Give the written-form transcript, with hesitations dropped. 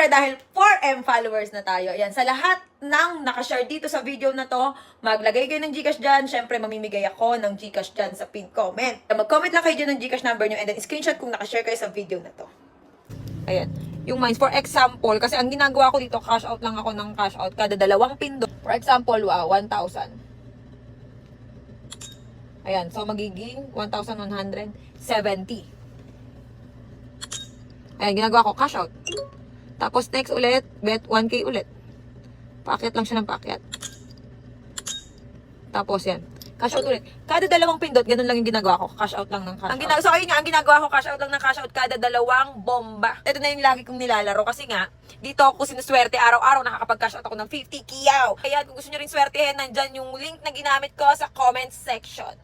syempre, dahil 4M followers na tayo, ayan, sa lahat ng nakashare dito sa video na to, maglagay kayo ng Gcash dyan. Syempre, mamimigay ako ng Gcash dyan sa pinned comment. Mag-comment lang kayo dyan ng Gcash number nyo and then screenshot kung nakashare kayo sa video na to. Ayan. Yung mines, for example, kasi ang ginagawa ko dito, cash out lang ako ng cash out kada 2 pindot. For example, 1,000. Ayan, so magiging 1,170. Ayan, ginagawa ko, cash out. Tapos next ulit, bet 1K ulit. Paakyat lang siya ng paakyat. Tapos yan, cash out ulit. Kada 2 pindot, ganun lang yung ginagawa ko. Cash out lang ng cash out. So ayun nga, ang ginagawa ko, cash out lang ng cash out kada 2 bomba. Ito na yung lagi kong nilalaro kasi nga, dito ako sinuswerte araw-araw, nakakapag-cash out ako ng 50 kiyaw. Kaya kung gusto nyo rin swertehin, nandyan yung link na ginamit ko sa comment section.